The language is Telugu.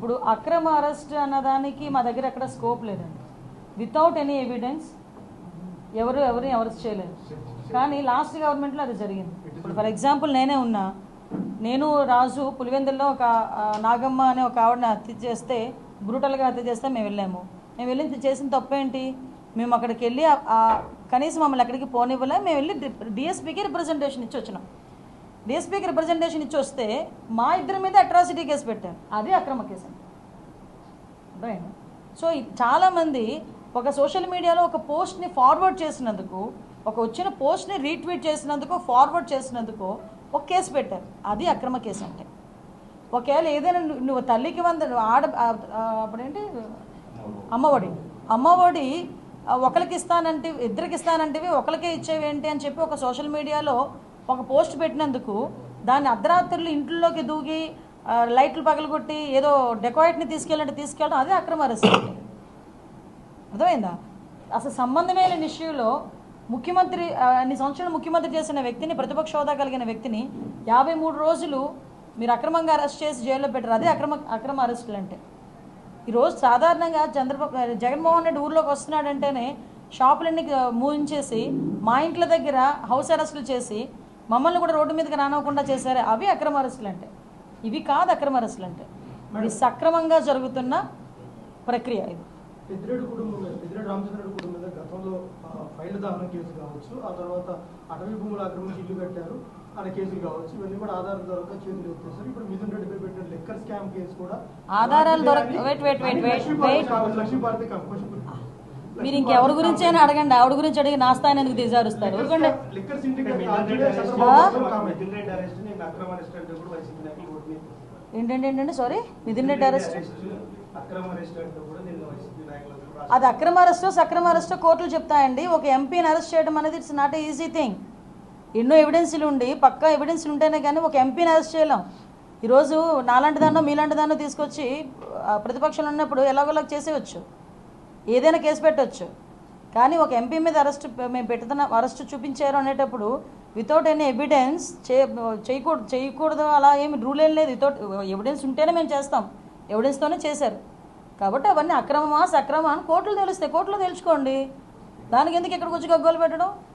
ఇప్పుడు అక్రమ అరెస్ట్ అన్నదానికి మా దగ్గర ఎక్కడ స్కోప్ లేదండి. వితౌట్ ఎనీ ఎవిడెన్స్ ఎవరిని అరెస్ట్ చేయలేదు. కానీ లాస్ట్ గవర్నమెంట్లో అది జరిగింది. ఇప్పుడు ఫర్ ఎగ్జాంపుల్ నేనే ఉన్నా, నేను రాజు పులివెందుల్లో ఒక నాగమ్మ అనే ఒక ఆవిడని హత్య చేస్తే, బ్రూటల్గా హత్య చేస్తే మేము వెళ్ళాము. మేము వెళ్ళి చేసిన తప్పేంటి? మేము అక్కడికి వెళ్ళి కనీసం మమ్మల్ని ఎక్కడికి పోనివ్వలే. మేము వెళ్ళి డిఎస్పీకి రిప్రజెంటేషన్ ఇచ్చి వచ్చినాం. డిఎస్పీకి రిప్రజెంటేషన్ ఇచ్చి వస్తే మా ఇద్దరి మీద అట్రాసిటీ కేసు పెట్టారు. అది అక్రమ కేసు అండి. అర్థమైంది? సో చాలామంది ఒక సోషల్ మీడియాలో ఒక పోస్ట్ని ఫార్వర్డ్ చేసినందుకు, ఒక వచ్చిన పోస్ట్ని రీట్వీట్ చేసినందుకు, ఫార్వర్డ్ చేసినందుకు ఒక కేసు పెట్టారు. అది అక్రమ కేసు అంటే. ఒకవేళ ఏదైనా నువ్వు తల్లికి అప్పుడేంటి అమ్మఒడి ఒకరికి ఇస్తానంటే, ఇద్దరికి ఇస్తానంటివి ఒకరికే ఇచ్చేవేంటి అని చెప్పి ఒక సోషల్ మీడియాలో ఒక పోస్ట్ పెట్టినందుకు దాన్ని అర్ధరాత్రులు ఇంట్లోకి దూకి లైట్లు పగలగొట్టి ఏదో డెకాయిట్ని తీసుకెళ్ళడం అదే అక్రమ అరెస్ట్. అర్థమైందా? అసలు సంబంధమైన ఇష్యూలో ముఖ్యమంత్రి అన్ని సంవత్సరాలు ముఖ్యమంత్రి చేసిన వ్యక్తిని, ప్రతిపక్ష హోదా కలిగిన వ్యక్తిని 53 రోజులు మీరు అక్రమంగా అరెస్ట్ చేసి జైల్లో పెట్టారు. అదే అక్రమ అరెస్టులు అంటే. ఈరోజు సాధారణంగా జగన్మోహన్ రెడ్డి ఊర్లోకి వస్తున్నాడంటేనే షాపులన్నీ మూయించేసి మా ఇంట్ల దగ్గర హౌస్ అరెస్టులు చేసి మమ్మల్ని కూడా రోడ్డు మీదకి రానివ్వకుండా చేశారు. అవి అక్రమ అరెస్టులు అంటే. ఇవి కాదు అక్రమ అరెస్టులు అంటే. ఇవి సక్రమంగా జరుగుతున్న ప్రక్రియ. ఇది పెద్దిరెడ్డి రామచంద్రరెడ్డి కుటుంబం మీద గతంలో ఫైల్ దహనం కేసు కావచ్చు, ఆ తర్వాత అటవీ భూములు ఆక్రమించి ఇల్లు కట్టారు అనే కేసులు కావచ్చు, ఇవన్నీ కూడా ఆధారాలు దొరక చేతులు ఎత్తేస్తారు. ఇప్పుడు మిథున్ రెడ్డిపై పెట్టిన లిక్కర్ స్కామ్ కేసు కూడా ఆధారాలు మీరు ఇంకెవరి గురించి అయినా అడగండి. ఆవిడ గురించి అడిగి నా స్థాయిని ఎందుకు దిగజారుస్తారు? ఏంటంటే సారీ, మిథున్ రెడ్డి అరెస్ట్ అది అక్రమ అరెస్టో సక్రమ అరెస్టో కోర్టులు చెప్తాయండి. ఒక ఎంపీని అరెస్ట్ చేయడం అనేది it's not a easy thing. ఎన్నో ఎవిడెన్స్లు ఉండి పక్కా ఎవిడెన్స్లు ఉంటేనే కానీ ఒక ఎంపీని అరెస్ట్ చేయలేం. ఈరోజు నాలాంటి దాన్నో మీలాంటి దాన్నో తీసుకొచ్చి ప్రతిపక్షంలో ఉన్నప్పుడు ఎలాగోలా చేసేయచ్చు, ఏదైనా కేసు పెట్టవచ్చు. కానీ ఒక ఎంపీ మీద మేము అరెస్ట్ చూపించారు అనేటప్పుడు వితౌట్ ఎనీ ఎవిడెన్స్ చేయకూడదు అలా ఏమి రూల్ ఏం లేదు. వితౌట్ ఎవిడెన్స్ ఉంటేనే మేము చేస్తాం. ఎవిడెన్స్తోనే చేశారు. కాబట్టి అవన్నీ అక్రమమా సక్రమా అని కోర్టులు తెలుస్తాయి. కోర్టులో తెలుసుకోండి. దానికి ఎందుకు ఇక్కడికి వచ్చి గగ్గోలు పెట్టడం?